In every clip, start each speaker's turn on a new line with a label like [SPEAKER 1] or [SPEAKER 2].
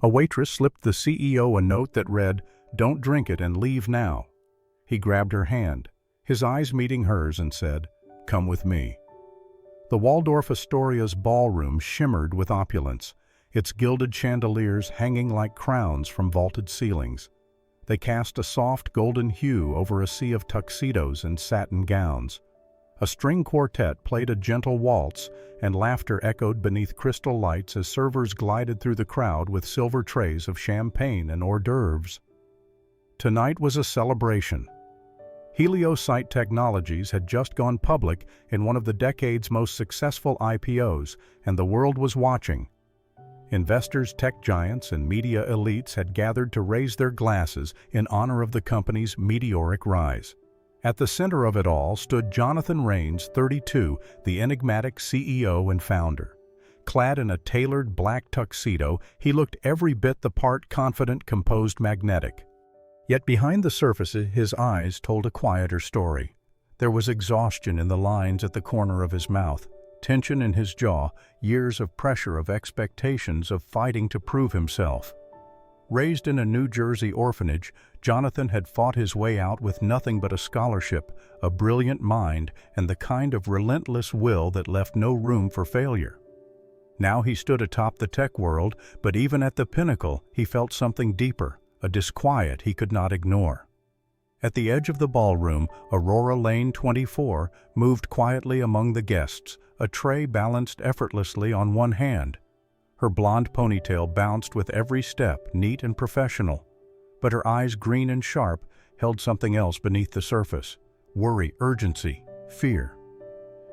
[SPEAKER 1] A waitress slipped the CEO a note that read, "Don't drink it and leave now." He grabbed her hand, his eyes meeting hers, and said, "Come with me." The Waldorf Astoria's ballroom shimmered with opulence, its gilded chandeliers hanging like crowns from vaulted ceilings. They cast a soft golden hue over a sea of tuxedos and satin gowns. A string quartet played a gentle waltz, and laughter echoed beneath crystal lights as servers glided through the crowd with silver trays of champagne and hors d'oeuvres. Tonight was a celebration. Heliosite Technologies had just gone public in one of the decade's most successful IPOs, and the world was watching. Investors, tech giants, and media elites had gathered to raise their glasses in honor of the company's meteoric rise. At the center of it all stood Jonathan Reyes, 32, the enigmatic CEO and founder. Clad in a tailored black tuxedo, he looked every bit the part, confident, composed, magnetic. Yet behind the surface, his eyes told a quieter story. There was exhaustion in the lines at the corner of his mouth, tension in his jaw, years of pressure, of expectations, of fighting to prove himself. Raised in a New Jersey orphanage, Jonathan had fought his way out with nothing but a scholarship, a brilliant mind, and the kind of relentless will that left no room for failure. Now he stood atop the tech world, but even at the pinnacle, he felt something deeper, a disquiet he could not ignore. At the edge of the ballroom, Aurora Lane, 24, moved quietly among the guests, a tray balanced effortlessly on one hand. Her blonde ponytail bounced with every step, neat and professional. But her eyes, green and sharp, held something else beneath the surface: worry, urgency, fear.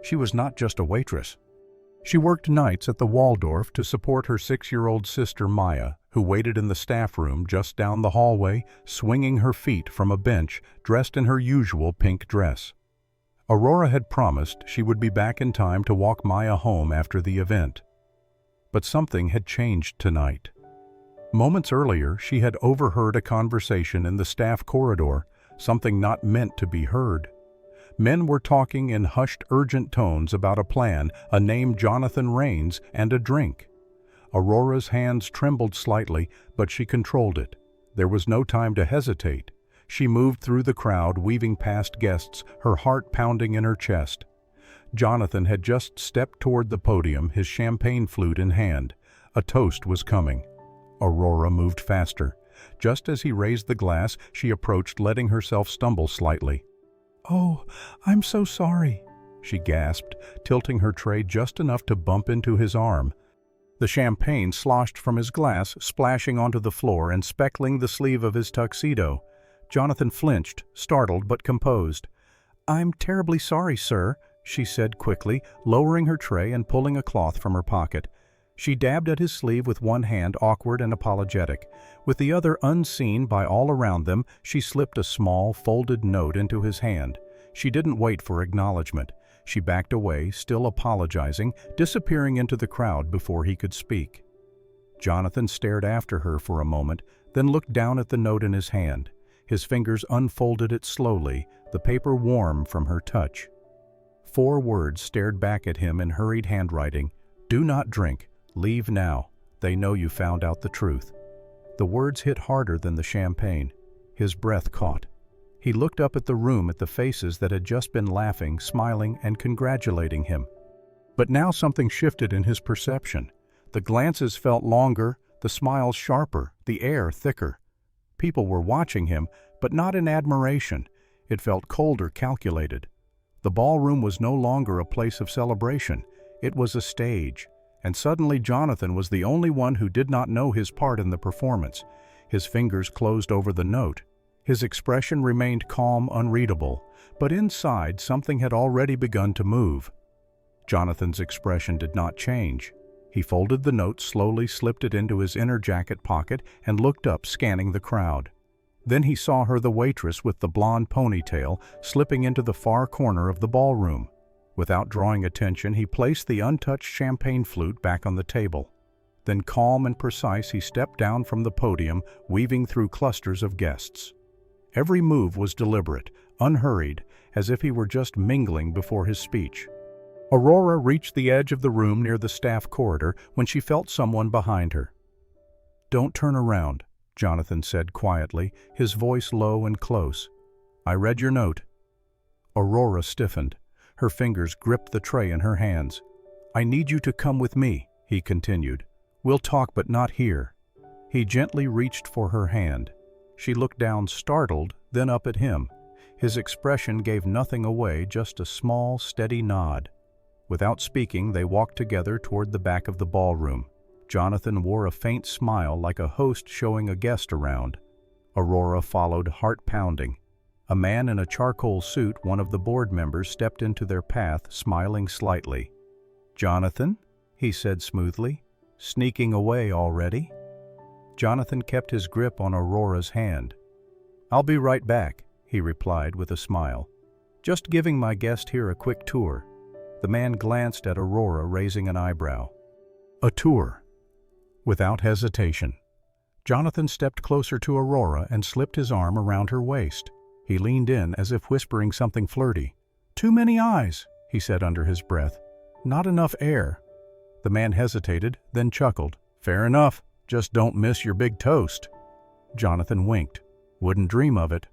[SPEAKER 1] She was not just a waitress. She worked nights at the Waldorf to support her 6-year-old sister Maya, who waited in the staff room just down the hallway, swinging her feet from a bench, dressed in her usual pink dress. Aurora had promised she would be back in time to walk Maya home after the event. But something had changed tonight. Moments earlier, she had overheard a conversation in the staff corridor, something not meant to be heard. Men were talking in hushed, urgent tones about a plan, a name, Jonathan Reyes, and a drink. Aurora's hands trembled slightly, but she controlled it. There was no time to hesitate. She moved through the crowd, weaving past guests, her heart pounding in her chest. Jonathan had just stepped toward the podium, his champagne flute in hand. A toast was coming. Aurora moved faster. Just as he raised the glass, she approached, letting herself stumble slightly. "Oh, I'm so sorry," she gasped, tilting her tray just enough to bump into his arm. The champagne sloshed from his glass, splashing onto the floor and speckling the sleeve of his tuxedo. Jonathan flinched, startled but composed. "I'm terribly sorry, sir," she said quickly, lowering her tray and pulling a cloth from her pocket. She dabbed at his sleeve with one hand, awkward and apologetic. With the other, unseen by all around them, she slipped a small, folded note into his hand. She didn't wait for acknowledgement. She backed away, still apologizing, disappearing into the crowd before he could speak. Jonathan stared after her for a moment, then looked down at the note in his hand. His fingers unfolded it slowly, the paper warm from her touch. 4 words stared back at him in hurried handwriting: "Do not drink. Leave now. They know you found out the truth." The words hit harder than the champagne. His breath caught. He looked up at the room, at the faces that had just been laughing, smiling, and congratulating him. But now something shifted in his perception. The glances felt longer, the smiles sharper, the air thicker. People were watching him, but not in admiration. It felt colder, calculated. The ballroom was no longer a place of celebration. It was a stage. And suddenly Jonathan was the only one who did not know his part in the performance. His fingers closed over the note. His expression remained calm, unreadable, but inside something had already begun to move. Jonathan's expression did not change. He folded the note slowly, slipped it into his inner jacket pocket, and looked up, scanning the crowd. Then he saw her, the waitress with the blonde ponytail, slipping into the far corner of the ballroom. Without drawing attention, he placed the untouched champagne flute back on the table. Then, calm and precise, he stepped down from the podium, weaving through clusters of guests. Every move was deliberate, unhurried, as if he were just mingling before his speech. Aurora reached the edge of the room near the staff corridor when she felt someone behind her. "Don't turn around," Jonathan said quietly, his voice low and close. "I read your note." Aurora stiffened. Her fingers gripped the tray in her hands. "I need you to come with me," he continued. "We'll talk, but not here." He gently reached for her hand. She looked down, startled, then up at him. His expression gave nothing away, just a small, steady nod. Without speaking, they walked together toward the back of the ballroom. Jonathan wore a faint smile like a host showing a guest around. Aurora followed, heart pounding. A man in a charcoal suit, one of the board members, stepped into their path, smiling slightly. "Jonathan?" he said smoothly. "Sneaking away already?" Jonathan kept his grip on Aurora's hand. "I'll be right back," he replied with a smile. "Just giving my guest here a quick tour." The man glanced at Aurora, raising an eyebrow. "A tour?" Without hesitation, Jonathan stepped closer to Aurora and slipped his arm around her waist. He leaned in as if whispering something flirty. "Too many eyes," he said under his breath. "Not enough air." The man hesitated, then chuckled. "Fair enough. Just don't miss your big toast." Jonathan winked. "Wouldn't dream of it."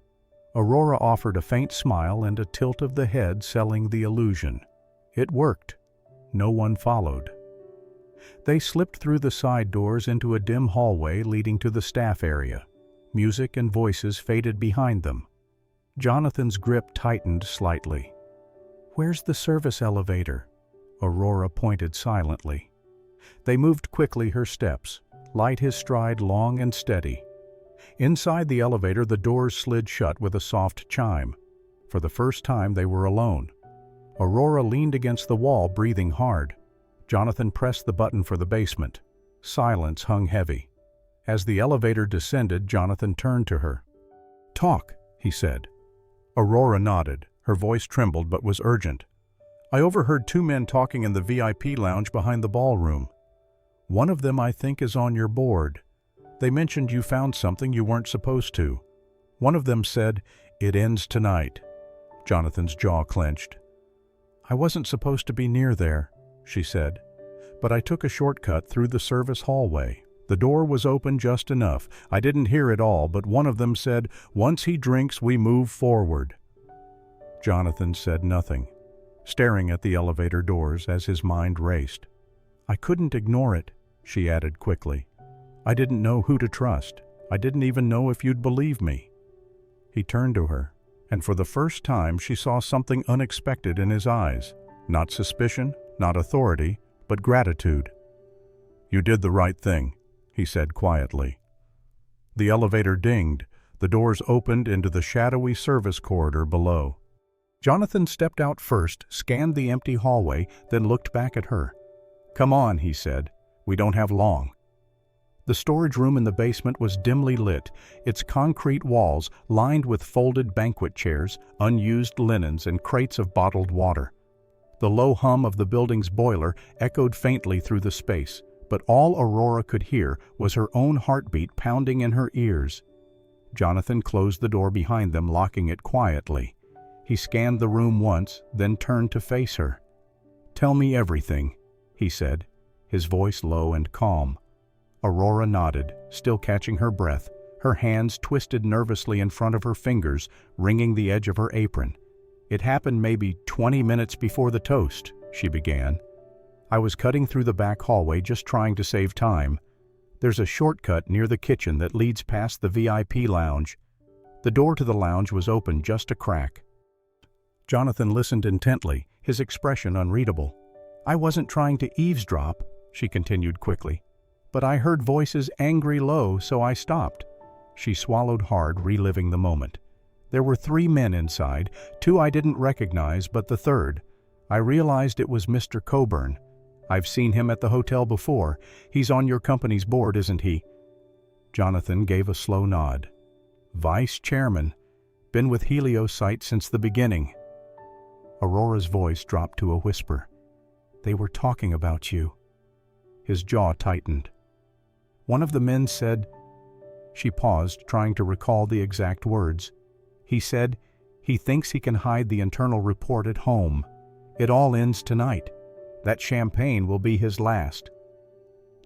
[SPEAKER 1] Aurora offered a faint smile and a tilt of the head, selling the illusion. It worked. No one followed. They slipped through the side doors into a dim hallway leading to the staff area. Music and voices faded behind them. Jonathan's grip tightened slightly. "Where's the service elevator?" Aurora pointed silently. They moved quickly her steps, light his stride long and steady. Inside the elevator, the doors slid shut with a soft chime. For the first time, they were alone. Aurora leaned against the wall, breathing hard. Jonathan pressed the button for the basement. Silence hung heavy. As the elevator descended, Jonathan turned to her. "Talk," he said. Aurora nodded. Her voice trembled but was urgent. "I overheard two men talking in the VIP lounge behind the ballroom. One of them, I think, is on your board. They mentioned you found something you weren't supposed to. One of them said, 'It ends tonight.'" Jonathan's jaw clenched. "I wasn't supposed to be near there," she said, "but I took a shortcut through the service hallway. The door was open just enough. I didn't hear it all, but one of them said, 'Once he drinks, we move forward.'" Jonathan said nothing, staring at the elevator doors as his mind raced. "I couldn't ignore it," she added quickly. "I didn't know who to trust. I didn't even know if you'd believe me." He turned to her, and for the first time she saw something unexpected in his eyes. Not suspicion, not authority, but gratitude. "You did the right thing," he said quietly. The elevator dinged. The doors opened into the shadowy service corridor below. Jonathan stepped out first, scanned the empty hallway, then looked back at her. "Come on," he said. "We don't have long." The storage room in the basement was dimly lit, its concrete walls lined with folded banquet chairs, unused linens, and crates of bottled water. The low hum of the building's boiler echoed faintly through the space, but all Aurora could hear was her own heartbeat pounding in her ears. Jonathan closed the door behind them, locking it quietly. He scanned the room once, then turned to face her. "Tell me everything," he said, his voice low and calm. Aurora nodded, still catching her breath, her hands twisted nervously in front of her fingers, wringing the edge of her apron. "It happened maybe 20 minutes before the toast," she began. "I was cutting through the back hallway just trying to save time. There's a shortcut near the kitchen that leads past the VIP lounge. The door to the lounge was open just a crack." Jonathan listened intently, his expression unreadable. "I wasn't trying to eavesdrop," she continued quickly, "but I heard voices angry low, so I stopped." She swallowed hard, reliving the moment. "There were 3 men inside, 2 I didn't recognize, but the third. I realized it was Mr. Coburn. I've seen him at the hotel before. He's on your company's board, isn't he?" Jonathan gave a slow nod. "Vice chairman. Been with Heliosite since the beginning." Aurora's voice dropped to a whisper. "They were talking about you." His jaw tightened. "One of the men said—" She paused, trying to recall the exact words. "He said he thinks he can hide the internal report at home. It all ends tonight. That champagne will be his last."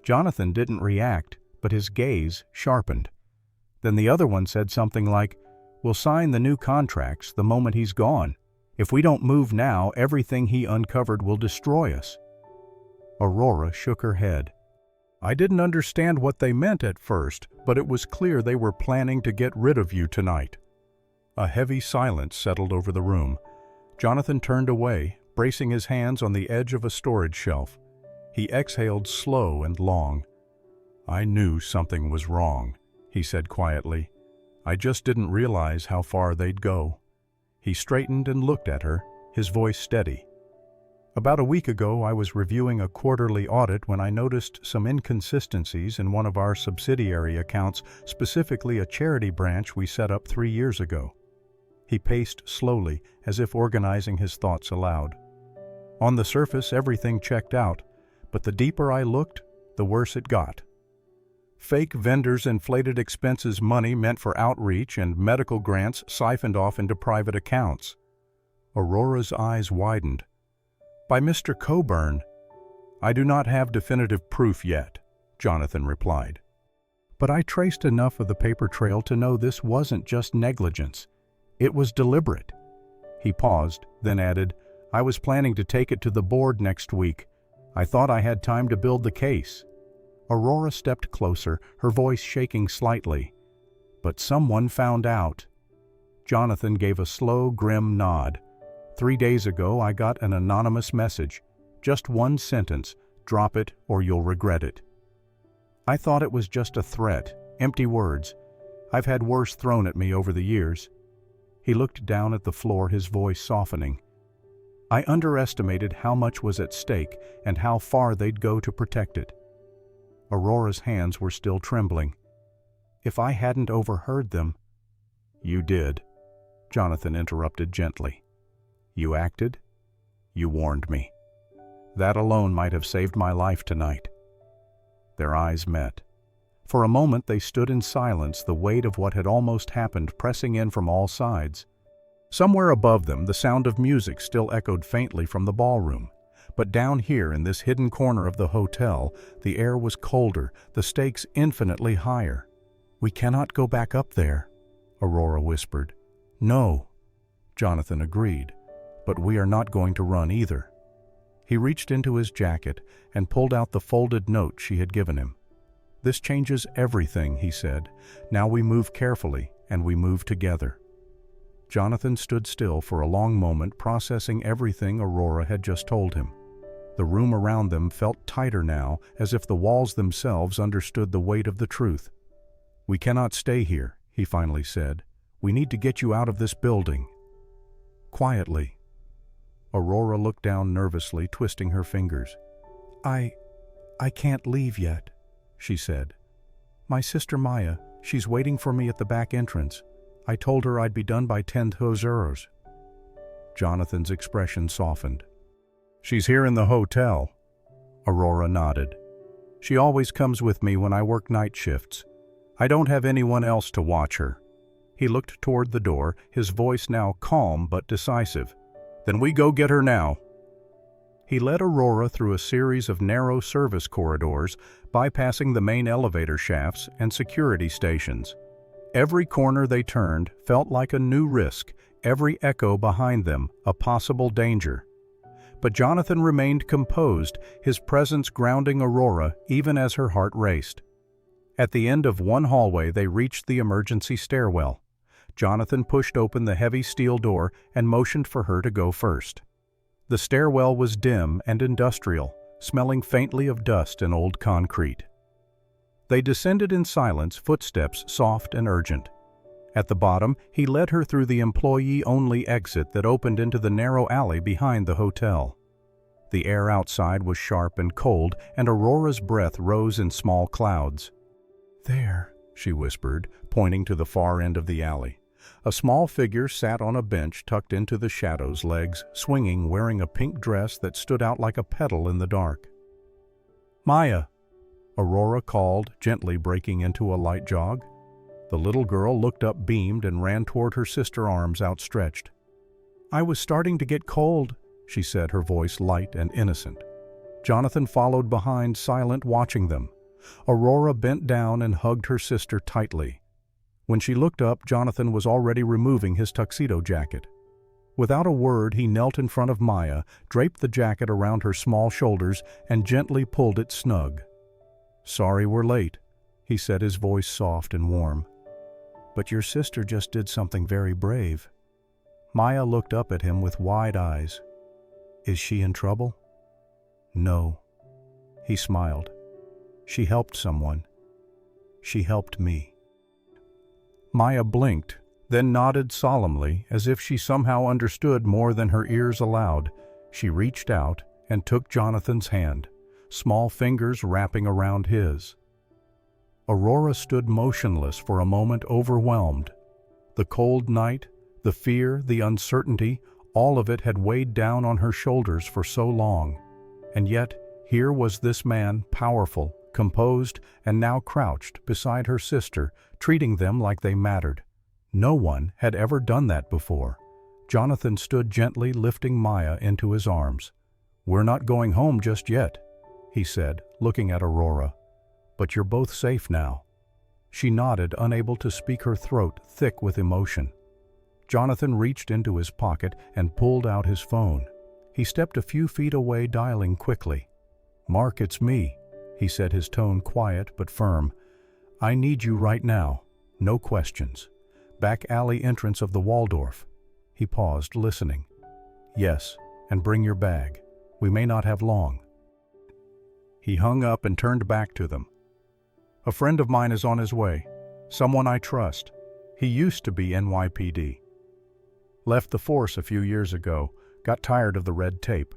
[SPEAKER 1] Jonathan didn't react, but his gaze sharpened. Then the other one said something like, "We'll sign the new contracts the moment he's gone. If we don't move now, everything he uncovered will destroy us." Aurora shook her head. "I didn't understand what they meant at first, but it was clear they were planning to get rid of you tonight." A heavy silence settled over the room. Jonathan turned away, bracing his hands on the edge of a storage shelf. He exhaled slow and long. "I knew something was wrong," he said quietly. "I just didn't realize how far they'd go." He straightened and looked at her, his voice steady. "About a week ago, I was reviewing a quarterly audit when I noticed some inconsistencies in one of our subsidiary accounts, specifically a charity branch we set up 3 years ago." He paced slowly, as if organizing his thoughts aloud. "On the surface, everything checked out, but the deeper I looked, the worse it got. Fake vendors inflated expenses money meant for outreach and medical grants siphoned off into private accounts." Aurora's eyes widened. "By Mr. Coburn?" "I do not have definitive proof yet," Jonathan replied. "But I traced enough of the paper trail to know this wasn't just negligence. It was deliberate." He paused, then added, "I was planning to take it to the board next week. I thought I had time to build the case." Aurora stepped closer, her voice shaking slightly. "But someone found out." Jonathan gave a slow, grim nod. 3 days ago, I got an anonymous message. Just one sentence, "Drop it or you'll regret it." I thought it was just a threat, empty words. I've had worse thrown at me over the years. He looked down at the floor, his voice softening. I underestimated how much was at stake and how far they'd go to protect it. Aurora's hands were still trembling. "If I hadn't overheard them—" "You did," Jonathan interrupted gently. "You acted. You warned me. That alone might have saved my life tonight." Their eyes met. For a moment they stood in silence, the weight of what had almost happened pressing in from all sides. Somewhere above them, the sound of music still echoed faintly from the ballroom. But down here in this hidden corner of the hotel, the air was colder, the stakes infinitely higher. "We cannot go back up there," Aurora whispered. "No," Jonathan agreed, "but we are not going to run either." He reached into his jacket and pulled out the folded note she had given him. "This changes everything," he said. "Now we move carefully, and we move together." Jonathan stood still for a long moment, processing everything Aurora had just told him. The room around them felt tighter now, as if the walls themselves understood the weight of the truth. "We cannot stay here," he finally said. "We need to get you out of this building." Quietly. Aurora looked down nervously, twisting her fingers. I can't leave yet," she said. "My sister Maya, she's waiting for me at the back entrance. I told her I'd be done by 10:00. Jonathan's expression softened. "She's here in the hotel." Aurora nodded. "She always comes with me when I work night shifts. I don't have anyone else to watch her." He looked toward the door, his voice now calm but decisive. "Then we go get her now." He led Aurora through a series of narrow service corridors, bypassing the main elevator shafts and security stations. Every corner they turned felt like a new risk, every echo behind them a possible danger. But Jonathan remained composed, his presence grounding Aurora even as her heart raced. At the end of one hallway they reached the emergency stairwell. Jonathan pushed open the heavy steel door and motioned for her to go first. The stairwell was dim and industrial, smelling faintly of dust and old concrete. They descended in silence, footsteps soft and urgent. At the bottom, he led her through the employee-only exit that opened into the narrow alley behind the hotel. The air outside was sharp and cold, and Aurora's breath rose in small clouds. "There," she whispered, pointing to the far end of the alley. A small figure sat on a bench tucked into the shadows, legs swinging, wearing a pink dress that stood out like a petal in the dark. "Maya," Aurora called, gently breaking into a light jog. The little girl looked up, beamed, and ran toward her sister, arms outstretched. "I was starting to get cold," she said, her voice light and innocent. Jonathan followed behind, silent, watching them. Aurora bent down and hugged her sister tightly. When she looked up, Jonathan was already removing his tuxedo jacket. Without a word, he knelt in front of Maya, draped the jacket around her small shoulders, and gently pulled it snug. "Sorry we're late," he said, his voice soft and warm. "But your sister just did something very brave." Maya looked up at him with wide eyes. "Is she in trouble?" "No." He smiled. "She helped someone. She helped me." Maya blinked, then nodded solemnly, as if she somehow understood more than her ears allowed. She reached out and took Jonathan's hand, small fingers wrapping around his. Aurora stood motionless for a moment, overwhelmed. The cold night, the fear, the uncertainty, all of it had weighed down on her shoulders for so long. And yet, here was this man, powerful, composed, and now crouched beside her sister, treating them like they mattered. No one had ever done that before. Jonathan stood gently, lifting Maya into his arms. "We're not going home just yet," he said, looking at Aurora. "But you're both safe now." She nodded, unable to speak, her throat thick with emotion. Jonathan reached into his pocket and pulled out his phone. He stepped a few feet away, dialing quickly. "Mark, it's me," he said, his tone quiet but firm. "I need you right now. No questions. Back alley entrance of the Waldorf." He paused, listening. "Yes, and bring your bag. We may not have long." He hung up and turned back to them. "A friend of mine is on his way. Someone I trust. He used to be NYPD. Left the force a few years ago, got tired of the red tape.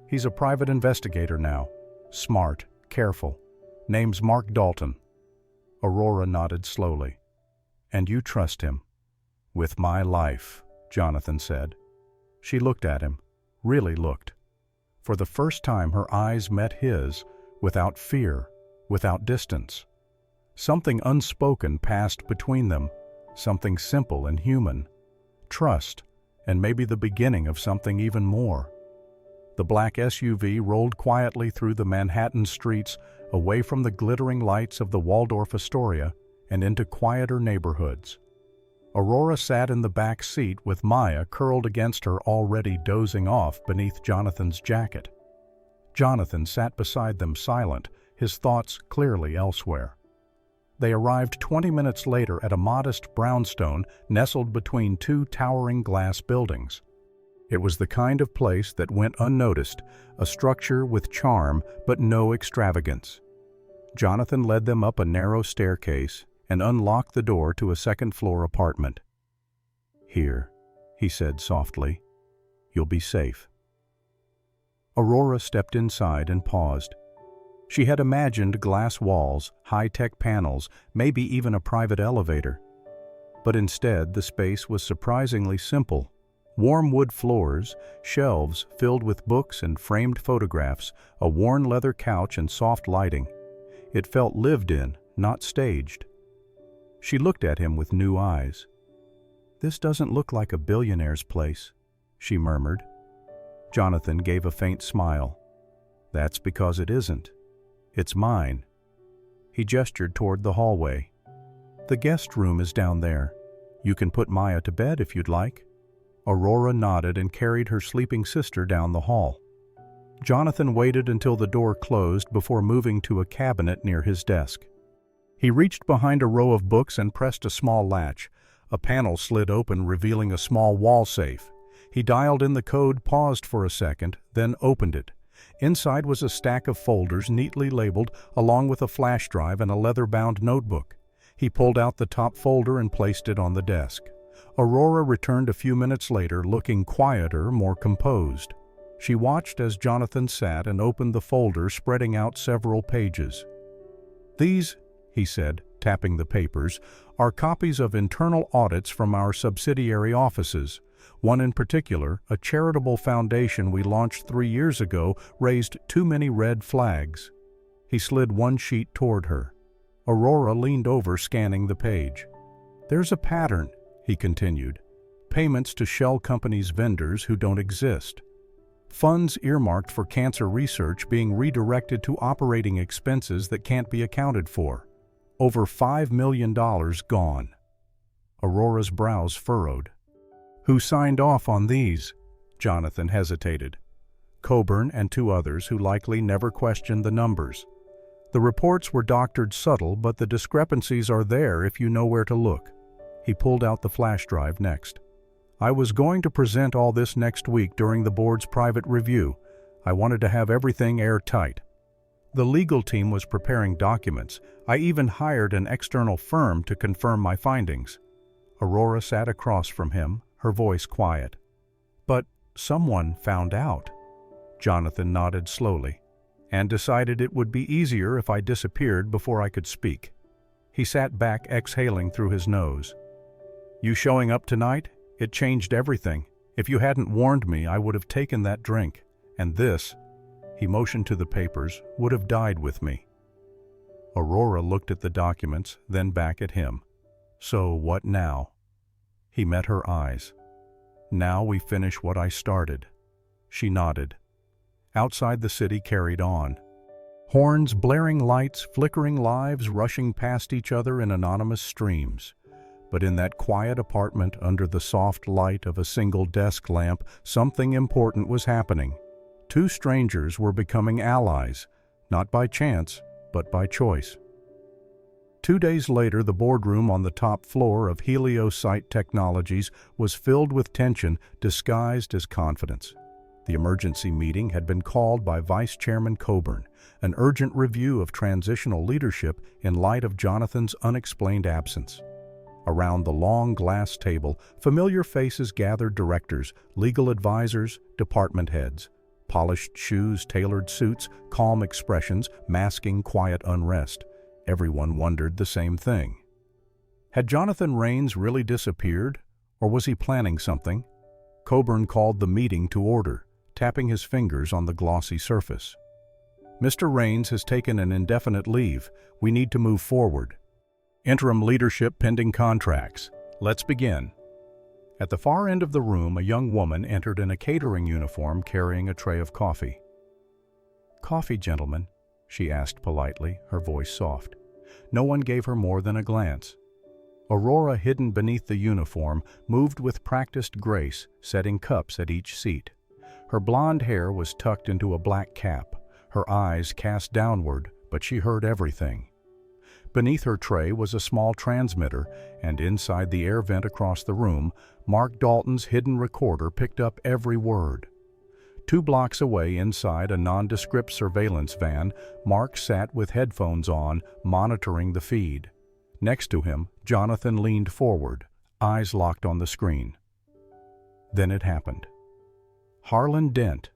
[SPEAKER 1] He's a private investigator now. Smart, careful. Name's Mark Dalton." Aurora nodded slowly. "And you trust him?" "With my life," Jonathan said. She looked at him, really looked. For the first time her eyes met his, without fear, without distance. Something unspoken passed between them, something simple and human. Trust, and maybe the beginning of something even more. The black SUV rolled quietly through the Manhattan streets, away from the glittering lights of the Waldorf Astoria, and into quieter neighborhoods. Aurora sat in the back seat with Maya curled against her, already dozing off beneath Jonathan's jacket. Jonathan sat beside them, silent, his thoughts clearly elsewhere. They arrived 20 minutes later at a modest brownstone nestled between two towering glass buildings. It was the kind of place that went unnoticed, a structure with charm but no extravagance. Jonathan led them up a narrow staircase and unlocked the door to a second-floor apartment. "Here," he said softly. "You'll be safe." Aurora stepped inside and paused. She had imagined glass walls, high-tech panels, maybe even a private elevator. But instead, the space was surprisingly simple. Warm wood floors, shelves filled with books and framed photographs, a worn leather couch and soft lighting. It felt lived in, not staged. She looked at him with new eyes. "This doesn't look like a billionaire's place," she murmured. Jonathan gave a faint smile. "That's because it isn't. It's mine." He gestured toward the hallway. "The guest room is down there. You can put Maya to bed if you'd like." Aurora nodded and carried her sleeping sister down the hall. Jonathan waited until the door closed before moving to a cabinet near his desk. He reached behind a row of books and pressed a small latch. A panel slid open, revealing a small wall safe. He dialed in the code, paused for a second, then opened it. Inside was a stack of folders neatly labeled, along with a flash drive and a leather-bound notebook. He pulled out the top folder and placed it on the desk. Aurora returned a few minutes later, looking quieter, more composed. She watched as Jonathan sat and opened the folder, spreading out several pages. "These," he said, tapping the papers, "are copies of internal audits from our subsidiary offices. One in particular, a charitable foundation we launched 3 years ago, raised too many red flags." He slid one sheet toward her. Aurora leaned over, scanning the page. "There's a pattern," he continued. "Payments to shell companies' vendors who don't exist." Funds earmarked for cancer research being redirected to operating expenses that can't be accounted for. Over $5 million gone. Aurora's brows furrowed. Who signed off on these? Jonathan hesitated. Coburn and two others who likely never questioned the numbers. The reports were doctored subtle, but the discrepancies are there if you know where to look. He pulled out the flash drive next. I was going to present all this next week during the board's private review. I wanted to have everything airtight. The legal team was preparing documents. I even hired an external firm to confirm my findings. Aurora sat across from him, her voice quiet. But someone found out. Jonathan nodded slowly, and decided it would be easier if I disappeared before I could speak. He sat back, exhaling through his nose. You showing up tonight? It changed everything. If you hadn't warned me, I would have taken that drink. And this, he motioned to the papers, would have died with me. Aurora looked at the documents, then back at him. So what now? He met her eyes. Now we finish what I started. She nodded. Outside the city carried on. Horns, blaring lights, flickering lives rushing past each other in anonymous streams. But in that quiet apartment under the soft light of a single desk lamp, something important was happening. Two strangers were becoming allies, not by chance, but by choice. 2 days later, the boardroom on the top floor of HelioSite Technologies was filled with tension disguised as confidence. The emergency meeting had been called by Vice Chairman Coburn, an urgent review of transitional leadership in light of Jonathan's unexplained absence. Around the long glass table, familiar faces gathered: directors, legal advisors, department heads. Polished shoes, tailored suits, calm expressions, masking quiet unrest. Everyone wondered the same thing. Had Jonathan Reyes really disappeared, or was he planning something? Coburn called the meeting to order, tapping his fingers on the glossy surface. Mr. Reyes has taken an indefinite leave. We need to move forward. Interim leadership pending contracts. Let's begin. At the far end of the room, a young woman entered in a catering uniform carrying a tray of coffee. Coffee, gentlemen? She asked politely, her voice soft. No one gave her more than a glance. Aurora, hidden beneath the uniform, moved with practiced grace, setting cups at each seat. Her blonde hair was tucked into a black cap, her eyes cast downward, but she heard everything. Beneath her tray was a small transmitter, and inside the air vent across the room, Mark Dalton's hidden recorder picked up every word. 2 blocks away, inside a nondescript surveillance van, Mark sat with headphones on, monitoring the feed. Next to him, Jonathan leaned forward, eyes locked on the screen. Then it happened. Harlan Dent,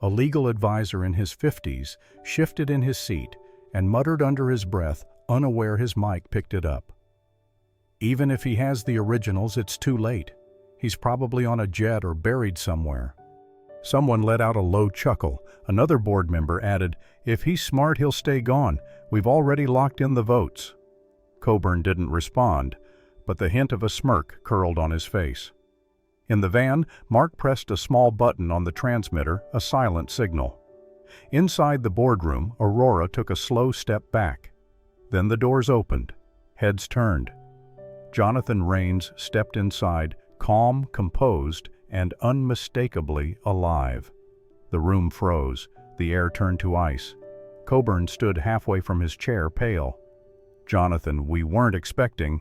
[SPEAKER 1] a legal advisor in his 50s, shifted in his seat and muttered under his breath, unaware his mic picked it up. Even if he has the originals, it's too late. He's probably on a jet or buried somewhere. Someone let out a low chuckle. Another board member added, if he's smart, he'll stay gone. We've already locked in the votes. Coburn didn't respond, but the hint of a smirk curled on his face. In the van, Mark pressed a small button on the transmitter, a silent signal. Inside the boardroom, Aurora took a slow step back. Then the doors opened. Heads turned. Jonathan Reyes stepped inside, calm, composed, and unmistakably alive. The room froze. The air turned to ice. Coburn stood halfway from his chair, pale. Jonathan, we weren't expecting.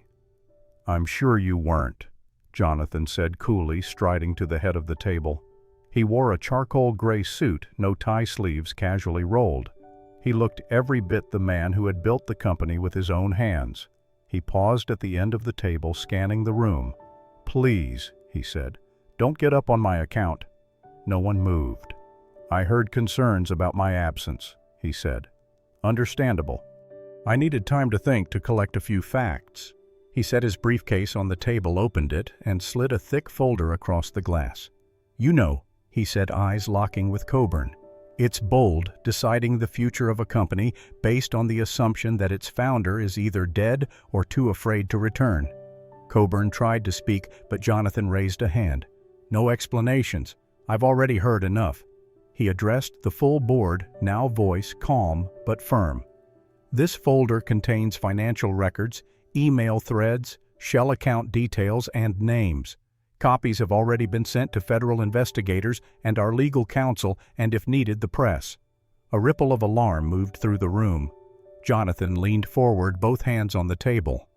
[SPEAKER 1] I'm sure you weren't, Jonathan said coolly, striding to the head of the table. He wore a charcoal gray suit, no tie sleeves casually rolled. He looked every bit the man who had built the company with his own hands. He paused at the end of the table, scanning the room. Please, he said, don't get up on my account. No one moved. I heard concerns about my absence, he said. Understandable. I needed time to think, to collect a few facts. He set his briefcase on the table, opened it, and slid a thick folder across the glass. You know, he said, eyes locking with Coburn. It's bold, deciding the future of a company based on the assumption that its founder is either dead or too afraid to return. Coburn tried to speak, but Jonathan raised a hand. No explanations. I've already heard enough. He addressed the full board, now voice calm but firm. "This folder contains financial records, email threads, shell account details, and names. Copies have already been sent to federal investigators and our legal counsel, and if needed, the press." A ripple of alarm moved through the room. Jonathan leaned forward, both hands on the table.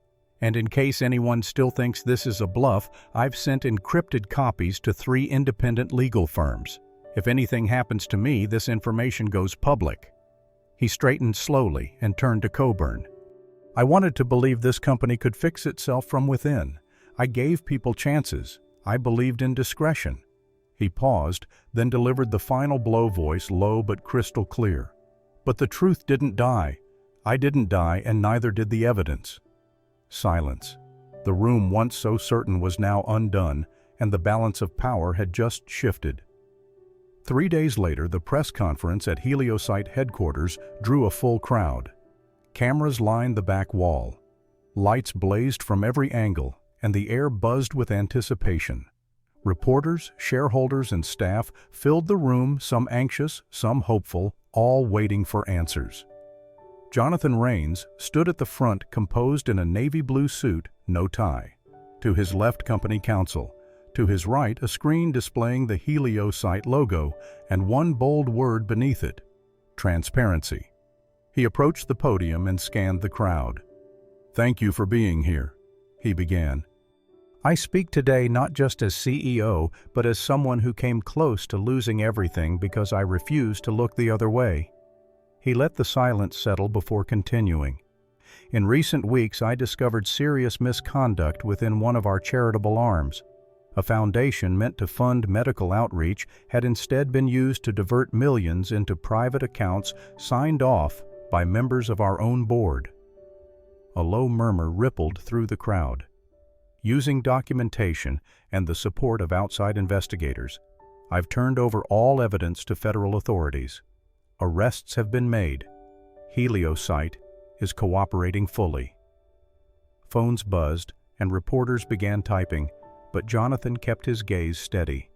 [SPEAKER 1] "And in case anyone still thinks this is a bluff, I've sent encrypted copies to 3 independent legal firms. If anything happens to me, this information goes public." He straightened slowly and turned to Coburn. "I wanted to believe this company could fix itself from within. I gave people chances. I believed in discretion." He paused, then delivered the final blow, voice low but crystal clear. "But the truth didn't die. I didn't die, and neither did the evidence." Silence. The room once so certain was now undone, and the balance of power had just shifted. 3 days later, the press conference at Heliosite headquarters drew a full crowd. Cameras lined the back wall. Lights blazed from every angle, and the air buzzed with anticipation. Reporters, shareholders, and staff filled the room, some anxious, some hopeful, all waiting for answers. Jonathan Reyes stood at the front, composed in a navy blue suit, no tie. To his left, company counsel. To his right, a screen displaying the Heliosite logo and one bold word beneath it: transparency. He approached the podium and scanned the crowd. "Thank you for being here," he began. "I speak today not just as CEO, but as someone who came close to losing everything because I refused to look the other way." He let the silence settle before continuing. "In recent weeks, I discovered serious misconduct within one of our charitable arms. A foundation meant to fund medical outreach had instead been used to divert millions into private accounts signed off by members of our own board." A low murmur rippled through the crowd. "Using documentation and the support of outside investigators, I've turned over all evidence to federal authorities. Arrests have been made. Heliosite is cooperating fully." Phones buzzed and reporters began typing, but Jonathan kept his gaze steady.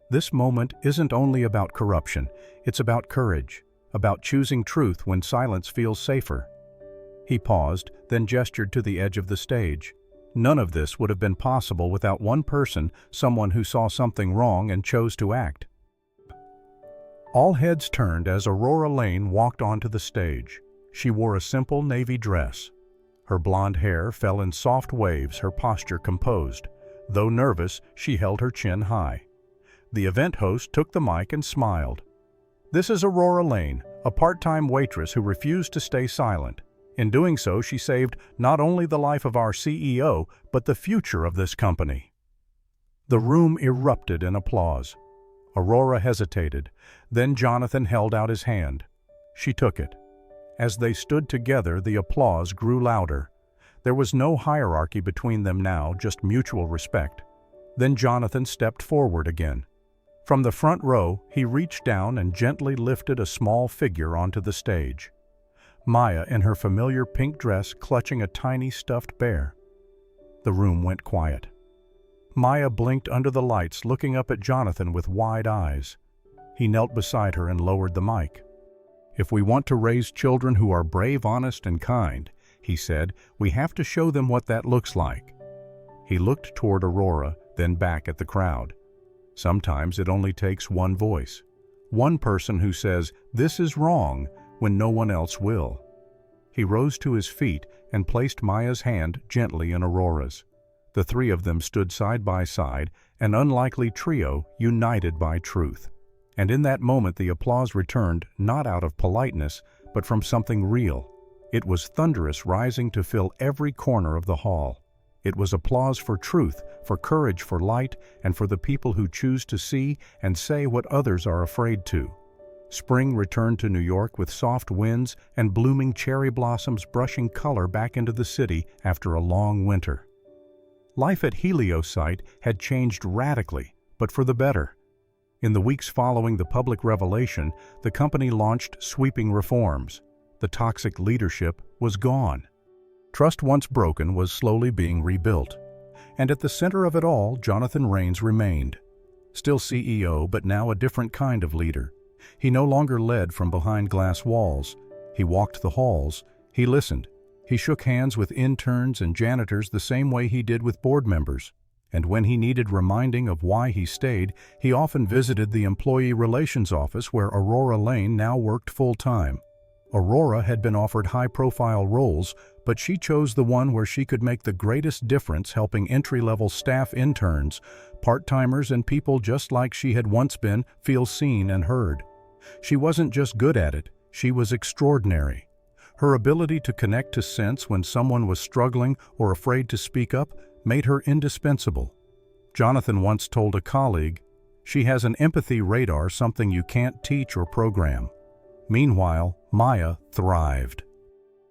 [SPEAKER 1] This moment isn't only about corruption, it's about courage, about choosing truth when silence feels safer. He paused, then gestured to the edge of the stage. None of this would have been possible without one person, someone who saw something wrong and chose to act. All heads turned as Aurora Lane walked onto the stage. She wore a simple navy dress. Her blonde hair fell in soft waves, her posture composed. Though nervous, she held her chin high. The event host took the mic and smiled. "This is Aurora Lane, a part-time waitress who refused to stay silent. In doing so, she saved not only the life of our CEO, but the future of this company." The room erupted in applause. Aurora hesitated. Then Jonathan held out his hand. She took it. As they stood together, the applause grew louder. There was no hierarchy between them now, just mutual respect. Then Jonathan stepped forward again. From the front row, he reached down and gently lifted a small figure onto the stage. Maya, in her familiar pink dress, clutching a tiny stuffed bear. The room went quiet. Maya blinked under the lights, looking up at Jonathan with wide eyes. He knelt beside her and lowered the mic. "If we want to raise children who are brave, honest, and kind," he said, "we have to show them what that looks like." He looked toward Aurora, then back at the crowd. Sometimes it only takes one voice. One person who says, "This is wrong," when no one else will. He rose to his feet and placed Maya's hand gently in Aurora's. The three of them stood side by side, an unlikely trio united by truth. And in that moment the applause returned, not out of politeness, but from something real. It was thunderous, rising to fill every corner of the hall. It was applause for truth, for courage, for light, and for the people who choose to see and say what others are afraid to. Spring returned to New York with soft winds and blooming cherry blossoms brushing color back into the city after a long winter. Life at Heliosite had changed radically, but for the better. In the weeks following the public revelation, the company launched sweeping reforms. The toxic leadership was gone. Trust once broken was slowly being rebuilt. And at the center of it all, Jonathan Reyes remained. Still CEO, but now a different kind of leader. He no longer led from behind glass walls. He walked the halls. He listened. He shook hands with interns and janitors the same way he did with board members. And when he needed reminding of why he stayed, he often visited the employee relations office where Aurora Lane now worked full-time. Aurora had been offered high-profile roles, but she chose the one where she could make the greatest difference, helping entry-level staff interns, part-timers, and people just like she had once been feel seen and heard. She wasn't just good at it, she was extraordinary. Her ability to connect to sense when someone was struggling or afraid to speak up made her indispensable. Jonathan once told a colleague, "She has an empathy radar, something you can't teach or program." Meanwhile, Maya thrived.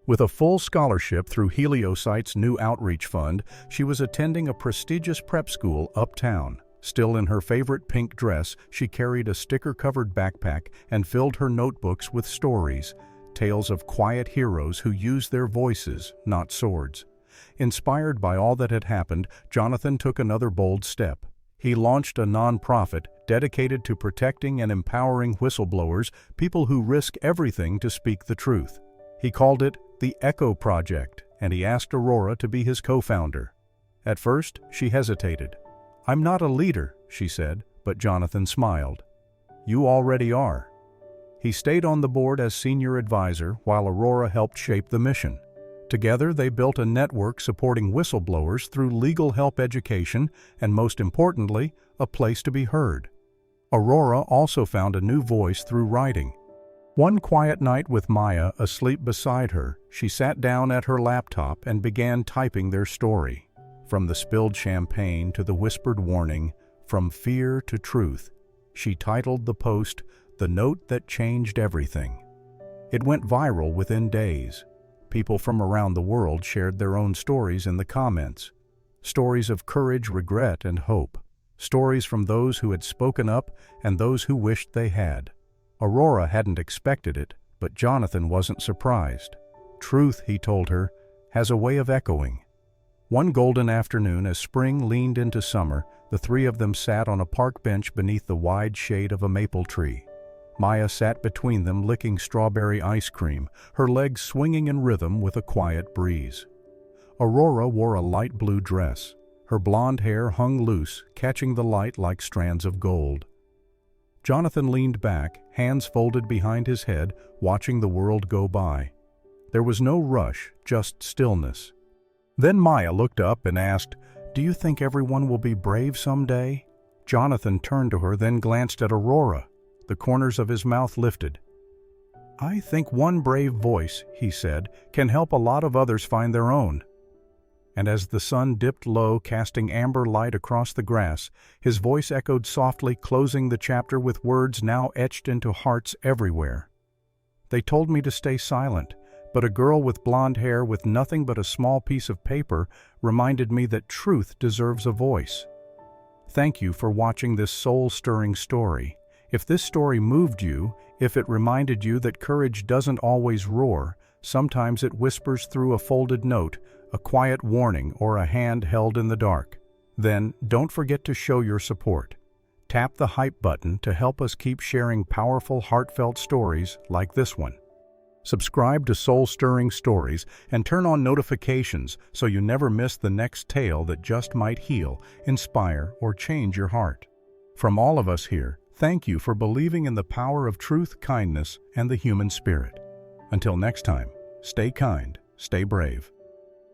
[SPEAKER 1] With a full scholarship through Heliocyte's new outreach fund, she was attending a prestigious prep school uptown. Still in her favorite pink dress, she carried a sticker-covered backpack and filled her notebooks with stories, tales of quiet heroes who used their voices, not swords. Inspired by all that had happened, Jonathan took another bold step. He launched a nonprofit dedicated to protecting and empowering whistleblowers, people who risk everything to speak the truth. He called it the Echo Project, and he asked Aurora to be his co-founder. At first, she hesitated. "I'm not a leader," she said, but Jonathan smiled. "You already are." He stayed on the board as senior advisor while Aurora helped shape the mission. Together, they built a network supporting whistleblowers through legal help education and, most importantly, a place to be heard. Aurora also found a new voice through writing. One quiet night with Maya asleep beside her, she sat down at her laptop and began typing their story. From the spilled champagne to the whispered warning, from fear to truth. She titled the post, "The Note That Changed Everything." It went viral within days. People from around the world shared their own stories in the comments. Stories of courage, regret, and hope. Stories from those who had spoken up and those who wished they had. Aurora hadn't expected it, but Jonathan wasn't surprised. Truth, he told her, has a way of echoing. One golden afternoon, as spring leaned into summer, the three of them sat on a park bench beneath the wide shade of a maple tree. Maya sat between them, licking strawberry ice cream, her legs swinging in rhythm with a quiet breeze. Aurora wore a light blue dress. Her blonde hair hung loose, catching the light like strands of gold. Jonathan leaned back, hands folded behind his head, watching the world go by. There was no rush, just stillness. Then Maya looked up and asked, "Do you think everyone will be brave someday?" Jonathan turned to her, then glanced at Aurora. The corners of his mouth lifted. "I think one brave voice," he said, "can help a lot of others find their own." And as the sun dipped low, casting amber light across the grass, his voice echoed softly, closing the chapter with words now etched into hearts everywhere. "They told me to stay silent, but a girl with blonde hair with nothing but a small piece of paper reminded me that truth deserves a voice. Thank you for watching this soul-stirring story. If this story moved you, if it reminded you that courage doesn't always roar, sometimes it whispers through a folded note, a quiet warning, or a hand held in the dark, then don't forget to show your support. Tap the hype button to help us keep sharing powerful, heartfelt stories like this one. Subscribe to Soul Stirring Stories and turn on notifications so you never miss the next tale that just might heal, inspire, or change your heart. From all of us here, thank you for believing in the power of truth, kindness, and the human spirit. Until next time, stay kind, stay brave.